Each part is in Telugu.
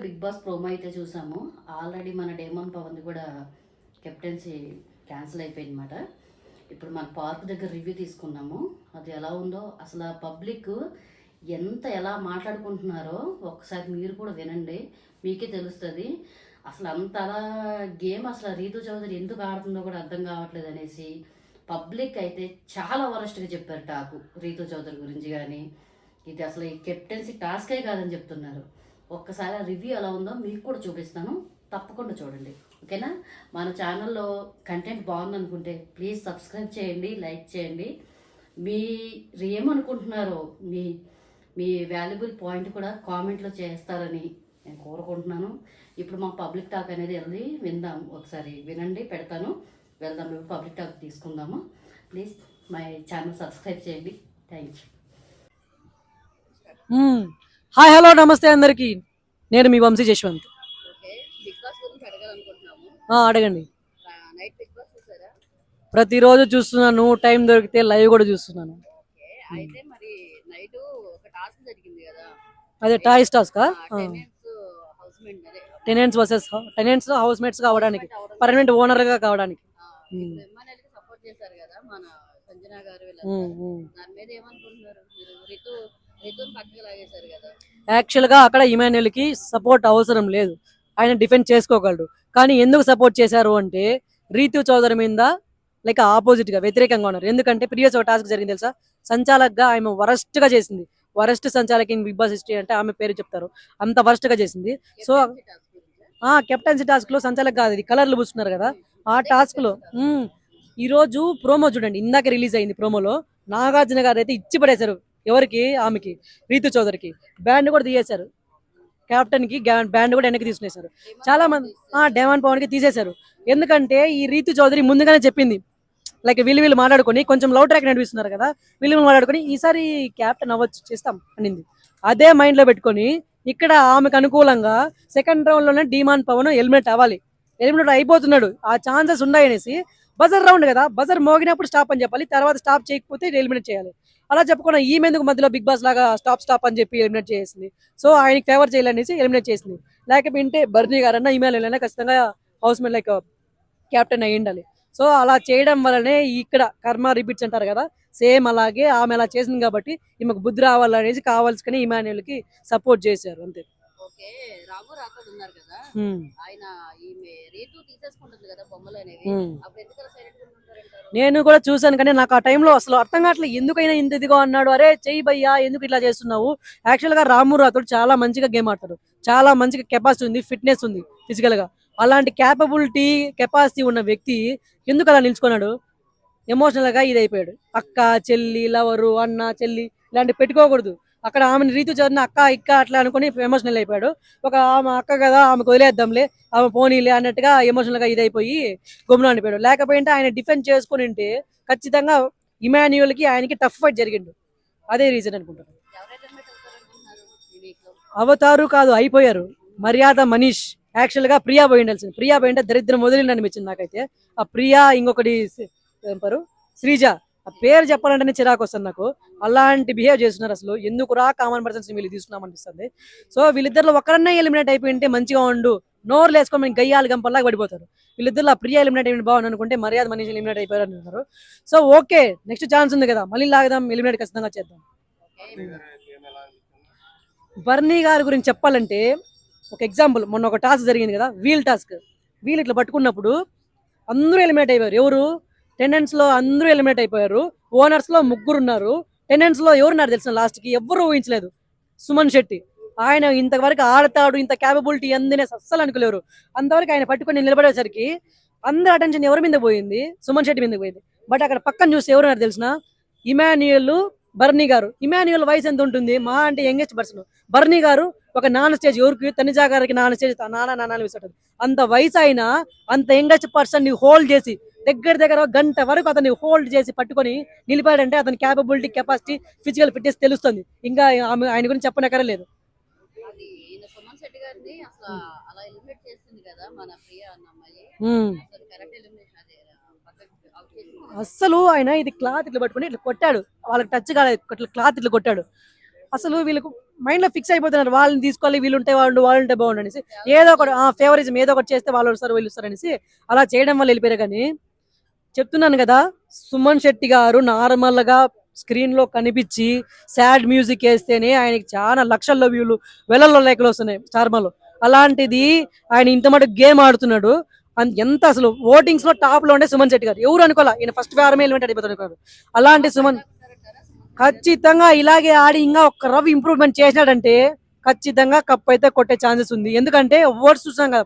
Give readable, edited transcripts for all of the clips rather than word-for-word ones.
బిగ్ బాస్ ప్రోమో అయితే చూసాము. ఆల్రెడీ మన డేమన్ పవన్‌ది కూడా కెప్టెన్సీ క్యాన్సిల్ అయిపోయిందన్నమాట. ఇప్పుడు మన పార్క్ దగ్గర రివ్యూ తీసుకున్నాము. అది ఎలా ఉందో అసలు పబ్లిక్ ఎలా మాట్లాడుకుంటున్నారో ఒక్కసారి మీరు కూడా వినండి. మీకే తెలుస్తుంది. అసలు అంతలా గేమ్ అసలు రీతు చౌదరి ఎందుకు ఆడుతుందో కూడా అర్థం కావట్లేదు అనేసి పబ్లిక్ అయితే చాలా వరస్ట్గా చెప్పారు టాకు రీతు చౌదరి గురించి. కానీ ఇది అసలు ఈ కెప్టెన్సీ టాస్కే కాదని చెప్తున్నారు. ఒక్కసారి ఆ రివ్యూ ఎలా ఉందో మీకు కూడా చూపిస్తాను, తప్పకుండా చూడండి. ఓకేనా? మన ఛానల్లో కంటెంట్ బాగుందనుకుంటే ప్లీజ్ సబ్స్క్రైబ్ చేయండి, లైక్ చేయండి. మీరు ఏమనుకుంటున్నారో మీ మీ వాల్యుబుల్ పాయింట్ కూడా కామెంట్లో చేస్తారని నేను కోరుకుంటున్నాను. ఇప్పుడు మా పబ్లిక్ టాక్ అనేది వెళ్ళి విందాం. ఒకసారి వినండి, పెడతాను, వెళ్దాం. మేము పబ్లిక్ టాక్ తీసుకుందాము. ప్లీజ్ మై ఛానల్ సబ్స్క్రైబ్ చేయండి. Thank you. హాయ్, హలో, నమస్తే అందరికి. నేను మీ వంశీ జశ్వంత్. అడగండి. ప్రతిరోజు చూస్తున్నాను, టైం దొరికితే లైవ్ కూడా చూస్తున్నాను. అదే toys task, tenants versus tenants house mates కావడానికి, పర్మనెంట్ ఓనర్ గా కావడానికి. యాక్చువల్ గా అక్కడ ఇమాన్యుయల్ కి సపోర్ట్ అవసరం లేదు, ఆయన డిఫెండ్ చేసుకోగలడు. కానీ ఎందుకు సపోర్ట్ చేశారు అంటే రీతు చౌదరి మీద లైక్ ఆపోజిట్ గా వ్యతిరేకంగా ఉన్నారు. ఎందుకంటే ప్రీవియస్ ఒక టాస్క్ జరిగింది తెలుసా, సంచాలక్ గా ఆమె వరస్ట్ గా చేసింది. వరస్ట్ సంచాలక్ ఇన్ బిగ్ బాస్ హిస్టరీ అంటే ఆమె పేరు చెప్తారు, అంత వరస్ట్ గా చేసింది. సో కెప్టెన్సీ టాస్క్ లో సంచాలక్ కాదు, ఇది కలర్లు పూస్తున్నారు కదా, ఆ టాస్క్ లో ఈ రోజు ప్రోమో చూడండి, ఇందాక రిలీజ్ అయింది. ప్రోమోలో నాగార్జున గారు అయితే ఇచ్చి పడేశారు. ఎవరికి? ఆమెకి, రీతు చౌదరికి. బ్యాండ్ కూడా తీసేశారు, కెప్టెన్ కి బ్యాండ్ కూడా వెనక్కి తీసుకునేశారు. చాలా మంది డేమన్ పవన్ కి తీసేశారు. ఎందుకంటే ఈ రీతు చౌదరి ముందుగానే చెప్పింది, లైక్ వీళ్ళు మాట్లాడుకొని కొంచెం లవ్ ట్రాక్ నడిపిస్తున్నారు కదా, వీళ్ళు మాట్లాడుకొని ఈసారి క్యాప్టెన్ అవ్వచ్చు, చేస్తాం అనింది. అదే మైండ్ లో పెట్టుకొని ఇక్కడ ఆమెకు అనుకూలంగా సెకండ్ రౌండ్ లోనే డీమాన్ పవన్ ఎలిమినేట్ అవ్వాలి, ఎలిమినేట్ అయిపోతున్నాడు, ఆ ఛాన్సెస్ ఉన్నాయనేసి బజర్ రౌండ్ కదా, బజర్ మోగినప్పుడు స్టాప్ అని చెప్పాలి, తర్వాత స్టాప్ చేయకపోతే ఎలిమినేట్ చేయాలి. అలా చెప్పుకున్న ఈమెందుకు మధ్యలో బిగ్ బాస్ లాగా స్టాప్ అని చెప్పి ఎలిమినేట్ చేసింది. సో ఆయనకి ఫేవర్ చేయాలనేసి ఎలిమినేట్ చేసింది. లేకపోతే బర్నీ గారన్నా ఈమెయిల్ అయినా ఖచ్చితంగా హౌస్ మేట్ లైక్ క్యాప్టెన్ అయ్యి ఉండాలి. సో అలా చేయడం వల్లనే ఇక్కడ కర్మ రిపీట్స్ అంటారు కదా, సేమ్ అలాగే ఆమె అలా చేసింది కాబట్టి ఈమెకు బుద్ధి రావాలనేసి కావాల్సుకుని ఇమాన్యుయల్ కి సపోర్ట్ చేశారు, అంతే. నేను కూడా చూసాను, కానీ నాకు ఆ టైంలో అసలు అర్థం కావట్లేదు, ఎందుకైనా ఇంత ఇదిగో అన్నాడు. అరే చెయ్యి భయ్యా, ఎందుకు ఇట్లా చేస్తున్నావు? యాక్చువల్ గా రాము రాథోడ్ చాలా మంచిగా గేమ్ ఆడతాడు, చాలా మంచిగా కెపాసిటీ ఉంది, ఫిట్నెస్ ఉంది ఫిజికల్ గా. అలాంటి క్యాపబిలిటీ కెపాసిటీ ఉన్న వ్యక్తి ఎందుకు అలా నిల్చుకున్నాడు? ఎమోషనల్ గా ఇది అయిపోయాడు. అక్క చెల్లి లవరు అన్న చెల్లి ఇలాంటి పెట్టుకోకూడదు. అక్కడ ఆమెను రీతు చదివిన అక్క ఇక్క అట్లా అనుకుని ఎమోషనల్ అయిపోయాడు. ఒక ఆమె అక్క కదా, ఆమెకు వదిలేద్దాంలే, ఆమె పోనీలే అన్నట్టుగా ఎమోషనల్ గా ఇదైపోయి గుమ్మ అనిపోయాడు. లేకపోయింటే ఆయన డిఫెండ్ చేసుకుని ఉంటే ఖచ్చితంగా ఇమాన్యుయల్ కి ఆయనకి టఫ్ ఫైట్ జరిగిండు. అదే రీజన్ అనుకుంటాను. అవతారు కాదు, అయిపోయారు. మర్యాద మనీష్. యాక్చువల్ గా ప్రియా పోయిండాల్సింది, ప్రియా పోయింటే దరిద్రం వదిలిండి అనిపించింది నాకైతే. ఆ ప్రియా ఇంకొకటి పేరు శ్రీజ, ఆ పేరు చెప్పాలంటేనే చిరాకు వస్తుంది నాకు. అలాంటి బిహేవ్ చేస్తున్నారు. అసలు ఎందుకు రా కామన్ పర్సన్స్ వీళ్ళు తీసుకున్నాం అనిపిస్తుంది. సో వీళ్ళిద్దరు ఒకరన్నా ఎలిమినేట్ అయిపోయింటే మంచిగా ఉండు, నోరు లేసుకొని గయ్యాలు గంపల్లాగా పడిపోతారు. వీళ్ళిద్దరు ప్రియా ఎలిమినేట్ అయిపోయింది బాగుంది అనుకుంటే మర్యాద మనీష్ ఎలిమినేట్ అయిపోయారు అంటున్నారు. సో ఓకే, నెక్స్ట్ ఛాన్స్ ఉంది కదా, మళ్ళీ లాగదాం, ఎలిమినేట్ ఖచ్చితంగా చేద్దాం. బర్నీ గారి గురించి చెప్పాలంటే ఒక ఎగ్జాంపుల్, మొన్న ఒక టాస్క్ జరిగింది కదా, వీల్ టాస్క్. వీల్ ఇట్లా పట్టుకున్నప్పుడు అందరూ ఎలిమినేట్ అయిపోయారు. ఎవరు? టెనెంట్స్ లో అందరూ ఎలిమినేట్ అయిపోయారు. ఓనర్స్ లో 3 ఉన్నారు. టెనెంట్స్ లో ఎవరున్నారు తెలిసిన లాస్ట్ కి ఎవ్వరూ ఊహించలేదు, సుమన్ శెట్టి. ఆయన ఇంతవరకు ఆడతాడు, ఇంత క్యాపబిలిటీ అందినే అస్సలు అనుకోలేరు. అంతవరకు ఆయన పట్టుకొని నిలబడేసరికి అందరి అటెన్షన్ ఎవరి మీద పోయింది? సుమన్ శెట్టి మీద పోయింది. బట్ అక్కడ పక్కన చూస్తే ఎవరున్నారు తెలిసిన? ఇమాన్యుయల్, బర్నీ గారు. ఇమాన్యుయల్ వయసు ఎంత ఉంటుంది? మా అంటే యంగెస్ట్ పర్సన్. బర్నీ గారు ఒక నాన్న స్టేజ్, ఎవరికి? తనిజా గారికి నాన్న స్టేజ్, నాన్న విసుంటది. అంత వయసు అయినా అంత యంగెస్ట్ పర్సన్ ని హోల్డ్ చేసి దగ్గర గంట వరకు అతన్ని హోల్డ్ చేసి పట్టుకొని నిలిపాడంటే అతని క్యాపబిలిటీ, కెపాసిటీ, ఫిజికల్ ఫిట్నెస్ తెలుస్తుంది. ఇంకా ఆయన గురించి చెప్పనక్కర్లేదు. అస్సలు ఆయన ఇది క్లాత్ ఇట్లా పట్టుకుని ఇట్లా కొట్టాడు, వాళ్ళకి టచ్ కాలేదు, క్లాత్ ఇట్లా కొట్టాడు. అసలు వీళ్ళకు మైండ్ లో ఫిక్స్ అయిపోతున్నారు, వాళ్ళని తీసుకోవాలి, వీళ్ళుంటే వాళ్ళుంటే బాగుండు అనేసి. ఏదో ఒకటి ఫేవరిజం ఏదో ఒకటి చేస్తే వాళ్ళు వస్తారు వీళ్ళు వస్తారు అనేసి అలా చేయడం వల్ల వెళ్ళిపోయారు. కానీ చెప్తున్నాను కదా, సుమన్ శెట్టి గారు నార్మల్ గా స్క్రీన్ లో కనిపించి సాడ్ మ్యూజిక్ వేస్తేనే ఆయనకి చాలా లక్షల్లో వ్యూలు, వేలల్లో లైక్లు వస్తున్నాయి స్టార్మాలో. అలాంటిది ఆయన ఇంత మటుకు గేమ్ ఆడుతున్నాడు. ఎంత అసలు ఓటింగ్స్ లో టాప్ లో ఉండే సుమన్ శెట్టి గారు, ఎవరు అనుకోవాలా ఈయన ఫస్ట్ వారమే ఎలిమెంట్ అయిపోతారు. అలాంటి సుమన్ ఖచ్చితంగా ఇలాగే ఆడి ఇంకా ఒక రవ్ ఇంప్రూవ్మెంట్ చేసినాడంటే ఖచ్చితంగా కప్ అయితే కొట్టే ఛాన్సెస్ ఉంది. ఎందుకంటే ఓట్స్ చూసాం కదా,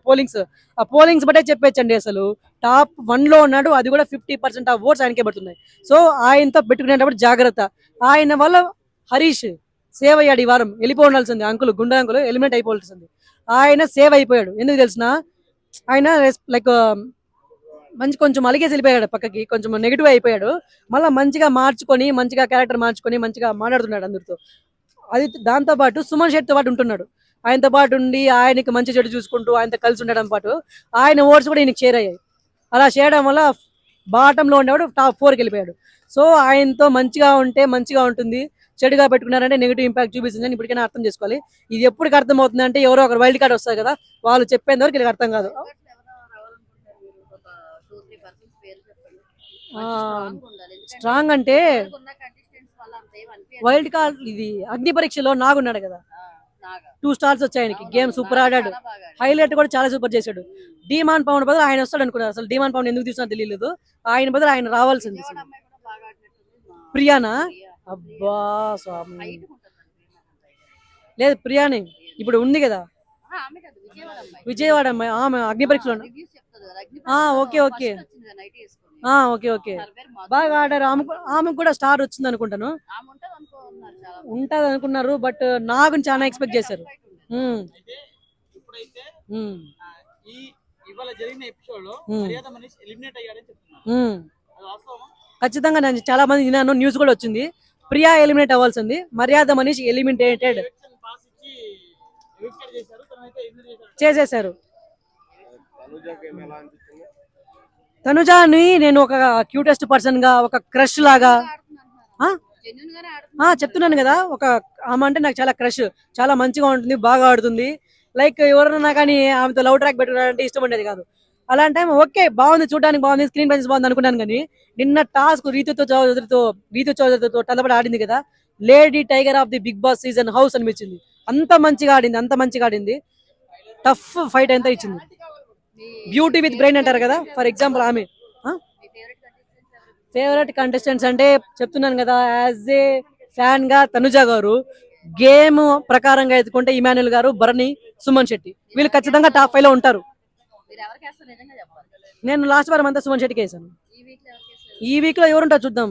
ఆ పోలింగ్స్ బట్టే చెప్పొచ్చండి. అసలు టాప్ 1 లో ఉన్నాడు, అది కూడా 50% ఆఫ్ ఓట్స్ ఆయనకే పడుతున్నాయి. సో ఆయనతో పెట్టుకునేటప్పుడు జాగ్రత్త. ఆయన వల్ల హరీష్ సేవ్ అయ్యాడు. ఈ వారం వెళ్ళిపోవాల్సింది, గుండా అంకులు ఎలిమినేట్ అయిపోవాల్సింది. ఆయన సేవ్ అయిపోయాడు. ఎందుకు తెలిసిన, ఆయన లైక్ మంచి కొంచెం అలిగేసి వెళ్ళిపోయాడు పక్కకి, కొంచెం నెగిటివ్ అయిపోయాడు. మళ్ళీ మంచిగా మార్చుకొని, మంచిగా క్యారెక్టర్ మార్చుకొని మంచిగా మాట్లాడుతున్నాడు అందరితో. అది దాంతో పాటు సుమన్ శెట్టితో పాటు ఉంటున్నాడు. ఆయనతో పాటు ఉండి ఆయనకి మంచి చెడు చూసుకుంటూ ఆయనతో కలిసి ఉండడం పాటు ఆయన ఓట్స్ కూడా ఈయనకి షేర్ అయ్యాయి. అలా చేయడం వల్ల బాటంలో ఉండేవాడు టాప్ 4కి వెళ్ళిపోయాడు. సో ఆయనతో మంచిగా ఉంటే మంచిగా ఉంటుంది, చెడుగా పెట్టుకున్నారంటే నెగిటివ్ ఇంపాక్ట్ చూపిస్తుందని ఇప్పటికైనా అర్థం చేసుకోవాలి. ఇది ఎప్పటికి అర్థం అవుతుంది అంటే ఎవరో ఒక వైల్డ్ కార్డ్ వస్తారు కదా, వాళ్ళు చెప్పేంత వరకు వీళ్ళకి అర్థం కాదు. స్ట్రాంగ్ అంటే వైల్డ్ కార్డ్ ఇది అగ్ని పరీక్షలో నాగున్నాడు కదా, 2 స్టార్స్ వచ్చాయి ఆయనకి. గేమ్ సూపర్ ఆడాడు, హైలైట్ కూడా చాలా సూపర్ చేశాడు. డీమాన్ పవన్ బదులు ఆయన వస్తాడు అనుకున్నారు. అసలు డీమాన్ పవన్ ఎందుకు తీసుకున్నా తెలియలేదు, ఆయన బదులు ఆయన రావాల్సింది. ప్రియానా? అబ్బా స్వామి, లేదు ప్రియానే ఇప్పుడు ఉంది కదా, విజయవాడ అమ్మాయి, ఆమె అగ్ని పరీక్షలో. ఓకే ఓకే ఓకే ఓకే, బాగా ఆడారు. ఆమెకు కూడా స్టార్ వచ్చింది అనుకుంటాను, ఉంటది అనుకున్నారు. బట్ నాకు చాలా ఎక్స్పెక్ట్ చేశారు. ఖచ్చితంగా నేను చాలా మంది విన్నాను, న్యూస్ కూడా వచ్చింది. ప్రియా ఎలిమినేట్ అవ్వాల్సింది, మర్యాద మనీష్ ఎలిమినేటెడ్ చేసేశారు. తనుజాని నేను ఒక క్యూటెస్ట్ పర్సన్ గా, ఒక క్రష్ లాగా చెప్తున్నాను కదా, ఒక ఆమె అంటే నాకు చాలా క్రష్, చాలా మంచిగా ఉంటుంది, బాగా ఆడుతుంది. లైక్ ఎవరన్నా కానీ ఆమెతో లవ్ ట్రాక్ పెట్టుకున్నారంటే ఇష్టం ఉండేది కాదు. అలాంటి టైం ఓకే బాగుంది, చూడడానికి బాగుంది, స్క్రీన్ ప్రెజెన్స్ బాగుంది అనుకున్నాను. కానీ నిన్న టాస్క్ రీతు చౌదరితో తలపడి ఆడింది కదా, lady tiger of the Bigg Boss season house అనిపించింది. అంత మంచిగా ఆడింది, టఫ్ ఫైట్ అంతా ఇచ్చింది. బ్యూటీ విత్ బ్రెయిన్ అంటారు కదా, ఫర్ ఎగ్జాంపుల్ ఆమె. ఫేవరెట్ కంటెస్టెంట్స్ అంటే చెప్తున్నాను కదా, యాజ్ ఏ ఫ్యాన్ గా తనుజ గారు, గేమ్ ప్రకారంగా ఎత్తుకుంటే ఇమాన్యుల్ గారు, భరణి, సుమన్ శెట్టి, వీళ్ళు ఖచ్చితంగా టాప్ 5 లో ఉంటారు. నేను లాస్ట్ వారం అంతా సుమన్ శెట్టికి వేసాను. ఈ వీక్ లో ఎవరుంటారు చూద్దాం.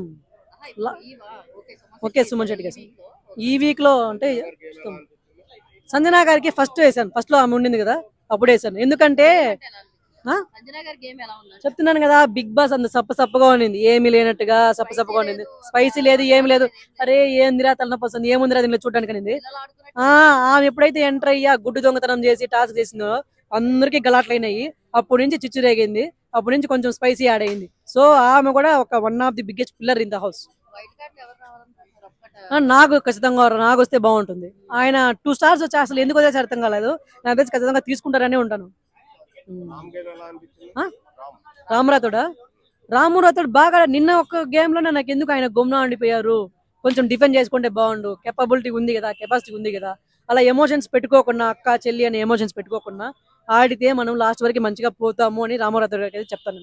ఓకే సుమన్ శెట్టికి వేసాను. ఈ వీక్ లో అంటే సంజనా గారికి ఫస్ట్ వేసాను, ఫస్ట్ లో ఆమె ఉండింది కదా అప్పుడు వేసాను. ఎందుకంటే చెప్తున్నాను కదా, బిగ్ బాస్ అంత సప్పగా ఉండింది, ఏమీ లేనట్టుగా సప్పగా ఉండింది, స్పైసీ లేదు, ఏమి లేదు. అరే ఏందిరా తలనొప్పి వస్తుంది, ఏముందిరా దీనిలో చూడడానికి అనేది. ఆమె ఎప్పుడైతే ఎంటర్ అయ్యా గుడ్డు దొంగతనం చేసి టాస్క్ చేసిందో అందరికి గలాట్లయినాయి. అప్పటి నుంచి చిచ్చు రేగింది, అప్పటి నుంచి కొంచెం స్పైసీ యాడ్ అయింది. సో ఆమె కూడా ఒక one of the biggest pillar in the house. నాకు ఖచ్చితంగా నాకు వస్తే బాగుంటుంది. ఆయన 2 స్టార్స్ వచ్చి అసలు ఎందుకు వచ్చేసి అర్థం కాలేదు. నాకు తెలిసి ఖచ్చితంగా తీసుకుంటారనే ఉంటాను. రాము రాథోడ్ బాగా నిన్న ఒక గేమ్ లో నాకు ఎందుకు ఆయన గమ్మున ఉండిపోయారు, కొంచెం డిఫెండ్ చేసుకుంటే బాగుండు, కెపాసిటీ ఉంది కదా, అలా ఎమోషన్స్ పెట్టుకోకుండా, అక్క చెల్లి అనే ఎమోషన్స్ పెట్టుకోకుండా ఆడితే మనం లాస్ట్ వరకు మంచిగా పోతాము అని రాము రాథోడ్ గారికి అయితే చెప్తాను.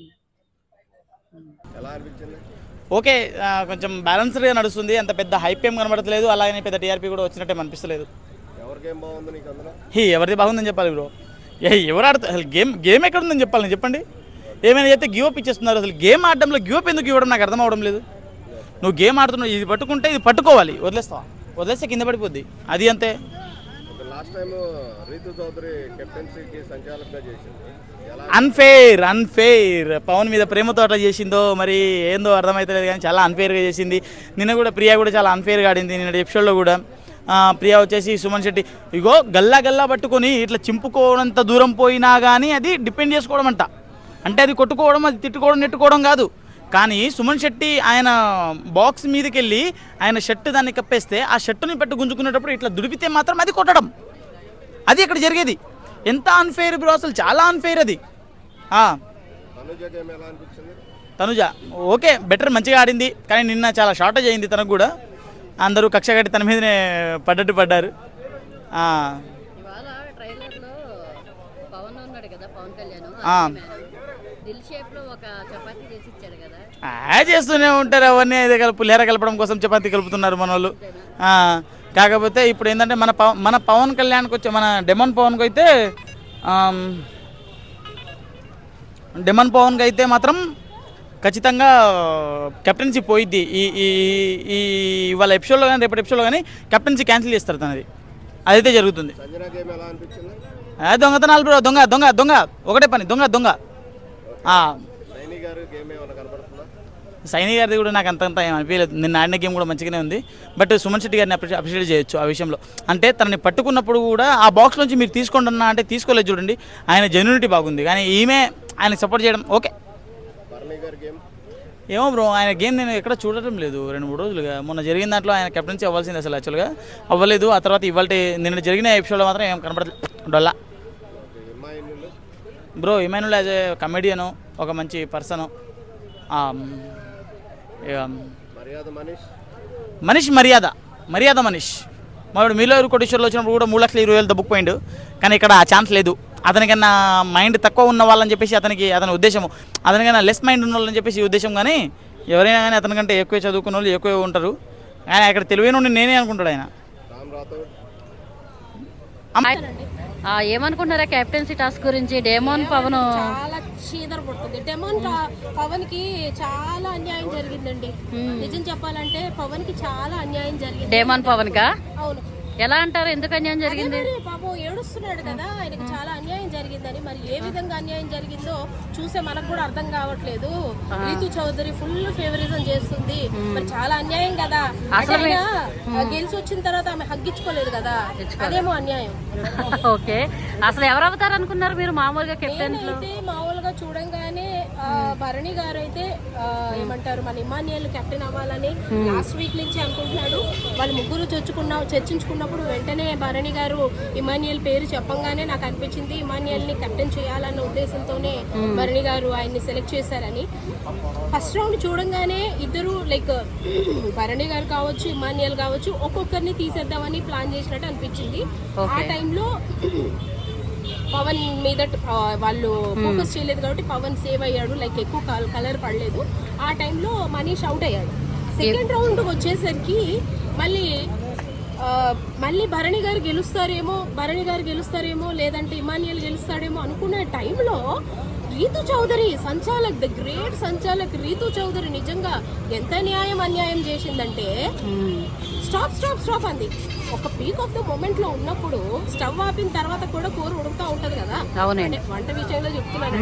ఓకే, కొంచెం బ్యాలెన్స్డ్గా నడుస్తుంది, అంత పెద్ద హైప్ ఏం కనబడట్లేదు, అలాగే పెద్ద టీఆర్పీ కూడా వచ్చినట్టే అనిపిస్తలేదు. ఎవరిది బాగుందని చెప్పాలి బ్రో, ఎవరు ఆడుతారు అసలు, గేమ్ ఎక్కడ ఉందని చెప్పాలి, నేను చెప్పండి. ఏమైనా అయితే గివ్ అప్ ఇచ్చేస్తున్నారు. అసలు గేమ్ ఆడడంలో గివ్ అప్ ఎందుకు ఇవ్వడం నాకు అర్థం అవడం లేదు. నువ్వు గేమ్ ఆడుతున్నావు, ఇది పట్టుకుంటే ఇది పట్టుకోవాలి, వదిలేస్తే కింద పడిపోద్ది, అది అంతే. అన్ఫెయిర్ పవన్ మీద ప్రేమతో అట్లా చేసిందో మరి ఏందో అర్థమవుతలేదు, కానీ చాలా అన్ఫెయిర్గా చేసింది. నిన్న కూడా ప్రియా కూడా చాలా అన్ఫెయిర్గా ఆడింది. నిన్న ఎపిసోడ్లో కూడా ప్రియా వచ్చేసి సుమన్ శెట్టి ఇగో గల్లా పట్టుకొని ఇట్లా చింపుకోవడంత దూరం పోయినా కానీ అది డిపెండ్ చేసుకోవడం అంటే అది కొట్టుకోవడం, అది తిట్టుకోవడం, నెట్టుకోవడం కాదు. కానీ సుమన్ శెట్టి ఆయన బాక్స్ మీదకి వెళ్ళి ఆయన షర్ట్ దాన్ని కప్పేస్తే ఆ షర్టుని పెట్టి గుంజుకునేటప్పుడు ఇట్లా దుడిపితే మాత్రం అది కొట్టడం, అది ఇక్కడ జరిగేది. ఎంత అన్ఫెయిర్ బ్రో, అసలు చాలా అన్ఫెయిర్ అది. తనుజ ఓకే బెటర్, మంచిగా ఆడింది, కానీ నిన్న చాలా షార్టేజ్ అయింది తనకు కూడా. అందరూ కక్ష కట్టి తన మీదనే పడ్డారు. ఇవాళ ట్రైలర్లో పవన్ ఉన్నాడు కదా, పవన్ కళ్యాణ్ దిల్ షేప్ లో ఒక చపాతీ చేసి ఇచ్చాడు కదా. చేస్తూనే ఉంటారు అవన్నీ, పులిహోర కలపడం కోసం చపాతీ కలుపుతున్నారు మన వాళ్ళు. కాకపోతే ఇప్పుడు ఏంటంటే మన పవన్ కళ్యాణ్కి వచ్చే మన డెమన్ పవన్కి అయితే మాత్రం ఖచ్చితంగా కెప్టెన్సీ పోయిద్ది. ఈ ఇవాళ ఎపిసోడ్లో కానీ రేపటి ఎపిసోడ్లో కానీ కెప్టెన్సీ క్యాన్సిల్ చేస్తారు తనది, అదైతే జరుగుతుంది. దొంగతనాలు బ్రో, దొంగ దొంగ దొంగ ఒకటే పని, దొంగ దొంగ. సైని గారిది కూడా నాకు అంత ఏం అనిపించలేదు. నిన్న ఆడిన గేమ్ కూడా మంచిగానే ఉంది. బట్ సుమన్ శెట్టి గారిని అప్రిషియేట్ చేయొచ్చు ఆ విషయంలో. అంటే తనని పట్టుకున్నప్పుడు కూడా ఆ బాక్స్ నుంచి మీరు తీసుకోండి అన్నా అంటే తీసుకోలేదు చూడండి. ఆయన జెన్యూనిటీ బాగుంది, కానీ ఈమె ఆయనకు సపోర్ట్ చేయడం ఓకే. ఏమో బ్రో, ఆయన గేమ్ నేను ఎక్కడ చూడటం లేదు 2-3 రోజులుగా. మొన్న జరిగిన దాంట్లో ఆయన కెప్టెన్సీ అవ్వాల్సింది, అసలు యాక్చువల్గా అవ్వలేదు. ఆ తర్వాత ఇవాళ నిన్న జరిగిన ఎపిసోడ్లో మాత్రం ఏం కనపడలేదు డొల్లా. Bro Emmanuel as a comedian, ఒక మంచి పర్సను. మనీష్ మావాడు మీలో కోటేశ్వర్లో వచ్చినప్పుడు కూడా 3,20,000 బుక్ పోయిండు, కానీ ఇక్కడ ఆ ఛాన్స్ లేదు. అతనికన్నా మైండ్ తక్కువ ఉన్న వాళ్ళని చెప్పేసి అతని ఉద్దేశం, అతనికన్నా లెస్ మైండ్ ఉన్న వాళ్ళని చెప్పేసి ఉద్దేశం. కానీ ఎవరైనా కానీ అతనికంటే ఎక్కువ చదువుకున్న వాళ్ళు ఎక్కువ ఉంటారు. ఆయన ఇక్కడ తెలివైన నేనే అనుకుంటాడు ఆయన. ఏమనుకుంటారా కెప్టెన్సీ టాస్క్ గురించి? డేమోన్ పవన్ చాలా చీదర పడుతుంది. డేమోన్ పవన్ కి చాలా అన్యాయం జరిగిందండి. నిజం చెప్పాలంటే పవన్ కి చాలా అన్యాయం జరిగింది. డేమోన్ పవన్ కా? అవును. ఎలా అంటారు, ఎందుకు అన్యాయం జరిగింది? పాపం ఏడుస్తున్నాడు కదా, ఆయనకి చాలా అన్యాయం జరిగిందని. మరి ఏ విధంగా అన్యాయం జరిగిందో చూసే మనకు కూడా అర్థం కావట్లేదు. రీతు చౌదరి ఫుల్ ఫేవరిజం చేస్తుంది, మరి చాలా అన్యాయం కదా. గెలిచి వచ్చిన తర్వాత ఆమె హగ్గించుకోలేదు కదా, అదేమో అన్యాయం. ఓకే, అసలు ఎవరు అవుతారు అనుకున్నారు మీరు మామూలుగా కెప్టెన్? అయితే మామూలుగా చూడంగానే భరణి గారు అయితే ఏమంటారు, మన ఇమాన్యుయల్ కెప్టెన్ అవ్వాలని లాస్ట్ వీక్ నుంచి అనుకుంటున్నాడు. వాళ్ళు ముగ్గురు చర్చించుకున్నప్పుడు వెంటనే భరణి గారు ఇమాన్యుయల్ పేరు చెప్పంగానే నాకు అనిపించింది ఇమాన్యుయల్ ని కెప్టెన్ చేయాలన్న ఉద్దేశంతోనే భరణి గారు ఆయన్ని సెలెక్ట్ చేశారని. ఫస్ట్ రౌండ్ చూడంగానే ఇద్దరు లైక్ భరణి గారు కావచ్చు, ఇమాన్యుయల్ కావచ్చు, ఒక్కొక్కరిని తీసేద్దామని ప్లాన్ చేసినట్టు అనిపించింది. ఆ టైంలో పవన్ మీద వాళ్ళు ఫోకస్ చేయలేదు కాబట్టి పవన్ సేవ్ అయ్యాడు, లైక్ ఎక్కువ కలర్ పడలేదు. ఆ టైంలో మనీష్ అవుట్ అయ్యాడు. సెకండ్ రౌండ్ వచ్చేసరికి మళ్ళీ భరణి గారు గెలుస్తారేమో లేదంటే ఇమాన్యుయల్ గెలుస్తాడేమో అనుకునే టైంలో రీతు చౌదరి సంచాలక్, ద గ్రేట్ సంచాలక్ రీతు చౌదరి నిజంగా ఎంత అన్యాయం చేసిందంటే స్టాప్ అంది. ఒక పీక్ ఆఫ్ ద మూమెంట్ లో ఉన్నప్పుడు స్టవ్ ఆపిన తర్వాత కూడా కూర ఉడుకుతా ఉంటది కదా. అవునండి, వంట విషయంలో చెప్తున్నాను,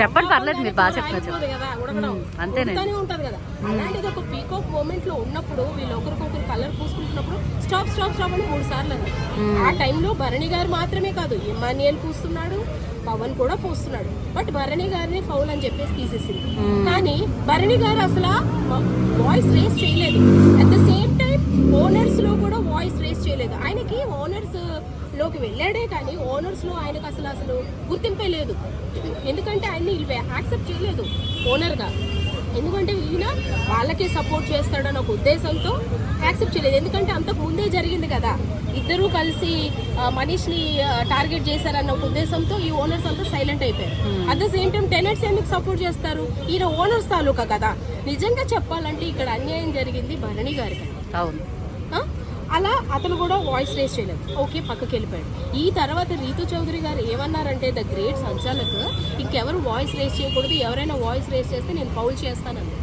చెప్పండి పర్లేదు, మీరు బాగా చెప్తున్నారు కదా, ఉడకడం అంతేనే ఉంటది కదా. అలాంటిది ఒక పీక్ ఆఫ్ మూమెంట్ లో ఉన్నప్పుడు వీళ్ళు ఒకరికొకరు కలర్ పూసుకుంటున్నప్పుడు స్టాప్ అని 3 సార్లు అన్నారు. ఆ టైంలో భరణి గారు మాత్రమే కాదు, ఇమాన్యుయల్ పూస్తున్నాడు, పవన్ కూడా పూస్తున్నాడు. బట్ భరణి గారిని ఫౌల్ అని చెప్పేసి తీసేసింది. కానీ భరణి గారు అసలు వాయిస్ రేస్ చేయలేదు. At the same time owners లో కూడా వాయిస్ రేస్ చేయలేదు. ఆయనకి ఓనర్స్ లోకి వెళ్ళాడే కానీ ఓనర్స్ లో ఆయనకు అసలు గుర్తింపే లేదు. ఎందుకంటే ఆయన్ని యాక్సెప్ట్ చేయలేదు ఓనర్ గా. ఎందుకంటే ఈయన వాళ్ళకే సపోర్ట్ చేస్తాడని ఒక ఉద్దేశంతో యాక్సెప్ట్ చేయలేదు. ఎందుకంటే అంతకు ముందే జరిగింది కదా, ఇద్దరూ కలిసి మనీష్ని టార్గెట్ చేశారన్న ఒక ఉద్దేశంతో ఈ ఓనర్స్ అంతా సైలెంట్ అయిపోయారు. At the same time tenants ఎందుకు సపోర్ట్ చేస్తారు? ఈయన ఓనర్స్ తాలూకా కదా. నిజంగా చెప్పాలంటే ఇక్కడ అన్యాయం జరిగింది భరణి గారికి. అవును, అలా అతను కూడా వాయిస్ రేస్ చేయలేదు, ఓకే పక్కకి వెళ్ళిపోయాడు. ఈ తర్వాత రీతు చౌదరి గారు ఏమన్నారంటే, ద గ్రేట్ సంచాలక్ ఇంకెవరు వాయిస్ రేస్ చేయకూడదు, ఎవరైనా వాయిస్ రేస్ చేస్తే నేను ఫౌల్ చేస్తానండి.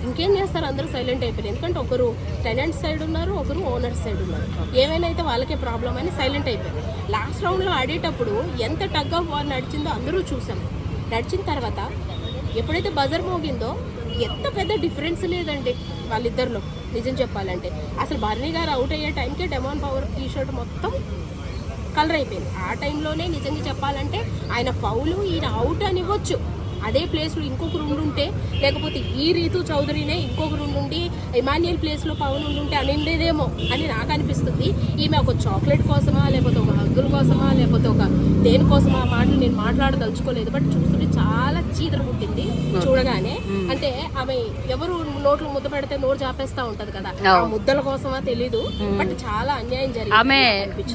ఇంకేం చేస్తారు, అందరూ సైలెంట్ అయిపోయారు. ఎందుకంటే ఒకరు టెనెంట్ సైడ్ ఉన్నారు, ఒకరు ఓనర్స్ సైడ్ ఉన్నారు. ఏమైనా అయితే వాళ్ళకే ప్రాబ్లం అని సైలెంట్ అయిపోయారు. లాస్ట్ రౌండ్లో ఆడేటప్పుడు ఎంత టగ్ ఆఫ్ వార్ నడిచిందో అందరూ చూసాం. నడిచిన తర్వాత ఎప్పుడైతే బజర్ మోగిందో ఎంత పెద్ద డిఫరెన్స్ లేదండి వాళ్ళిద్దరిలో. నిజం చెప్పాలంటే అసలు భరణి గారు అవుట్ అయ్యే టైంకే డెమాన్ పవర్ టీ షర్ట్ మొత్తం కలర్ అయిపోయింది. ఆ టైంలోనే నిజంగా చెప్పాలంటే ఆయన ఫౌలు, ఈయన అవుట్ అని ఇవ్వచ్చు. అదే ప్లేస్లో ఇంకొకరు ఉండుంటే, లేకపోతే ఈ రీతు చౌదరినే ఇంకొకరు ఉండి ఇమాన్యుయల్ ప్లేస్లో పవన్ ఉండుంటే అనిండేదేమో అని నాకు అనిపిస్తుంది. ఈమె ఒక చాక్లెట్ కోసమా, లేకపోతే ఒక హగ్గుల కోసమా, లేకపోతే ఒక దేనికోసమా మాటలు నేను మాట్లాడదలుచుకోలేదు. బట్ చూస్తుంటే చాలా చీదర పుట్టింది చూడగానే. అంటే ఆమె ఎవరు నోట్లు ముద్ద పెడితే నోరు చాపేస్తా ఉంటది కదా, ఆ ముద్దల కోసమా తెలీదు. బట్ చాలా అన్యాయం జరిగింది. ఆమె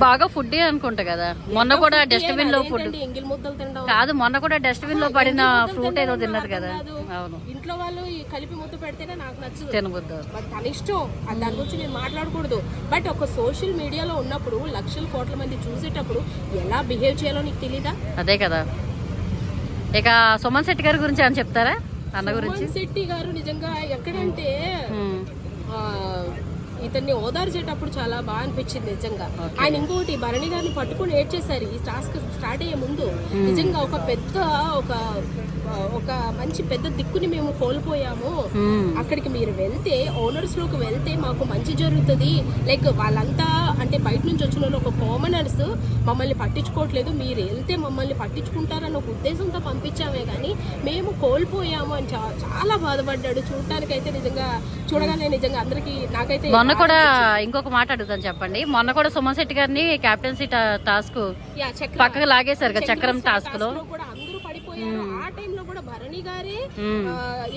బాగా ఫుడ్ అనుకుంటా కదా, మొన్న కూడా డస్ట్బిన్ లో ఫుడ్ ఎంగిల్ ముద్దలు తినడం కాదు, మొన్న కూడా డస్ట్బిన్ లో పడిన ఫ్రూట్ ఏదో తిన్నది కదా. అవును, ఇంట్లో వాళ్ళు ఈ కలిపి ముద్ద పెడితేనే నాకు నచ్చదు, తినబుద్దు. బట్ తన ఇష్టం, అది దాని గురించి నేను మాట్లాడకూడదు. బట్ ఒక సోషల్ మీడియాలో ఉన్నప్పుడు లక్షల కోట్ల మంది చూసేటప్పుడు ఎలా బిహేవ్ చేయాలో నీకు తెలీదా? అదే కదా. ఇక సుమన్ శెట్టి గారి గురించి అని చెప్తారా, అన్న గురించి? సుమన్ శెట్టి గారు నిజంగా ఎక్కడంటే ఇతన్ని ఓదార్చేటప్పుడు చాలా బాగా అనిపించింది నిజంగా. ఆయన ఇంకోటి భరణి గారిని పట్టుకుని ఏడ్చేశారు ఈ టాస్క్ స్టార్ట్ అయ్యే ముందు. నిజంగా ఒక పెద్ద ఒక మంచి పెద్ద దిక్కుని మేము కోల్పోయాము. అక్కడికి మీరు వెళ్తే, ఓనర్స్ లోకి వెళ్తే మాకు మంచి జరుగుతుంది. లైక్ వాళ్ళంతా అంటే బయట నుంచి వచ్చిన వాళ్ళు ఒక కామనర్స్ మమ్మల్ని పట్టించుకోవట్లేదు, మీరు వెళ్తే మమ్మల్ని పట్టించుకుంటారని ఒక ఉద్దేశంతో పంపించామే కానీ మేము కోల్పోయాము అని చాలా బాధపడ్డాడు. చూడటానికైతే నిజంగా చూడగానే నిజంగా అందరికి నాకైతే. మొన్న కూడా ఇంకొక మాట అడుగుతాను చెప్పండి. మొన్న కూడా సుమన్ శెట్టి గారిని క్యాప్టెన్సీ టాస్క్ పక్కకు లాగేశారు కదా, చక్రం టాస్క్ లో కూడా అందరూ పడిపోయారు. ఆ టైంలో కూడా భరణి గారే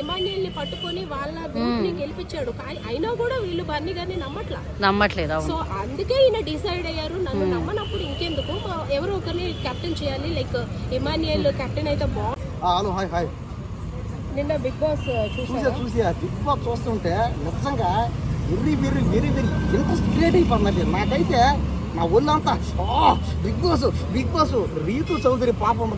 ఇమాన్యుయల్ ని పట్టుకొని వాళ్ళ గ్రూప్ ని గెలిపించాడు. కానీ అయినా కూడా వీళ్ళు భరణి గారిని నమ్మట్లేదు. సో అందుకే ఈయన డిసైడ్ అయ్యారు, నన్ను నమ్మనప్పుడు ఇంకెందుకు ఎవరో ఒకరిని కెప్టెన్ చేయాలి. లైక్ ఇమాన్యుయల్ కెప్టెన్ అయితే బాగుంది. నిన్న బిగ్ బాస్ చూసి బిగ్ బాస్ చూస్తుంటే నిజంగా very very very very interest create అయిపోయిందండి నాకైతే. నా ఒళ్ళంతా బిగ్ బాస్ రీతు చౌదరి పాపం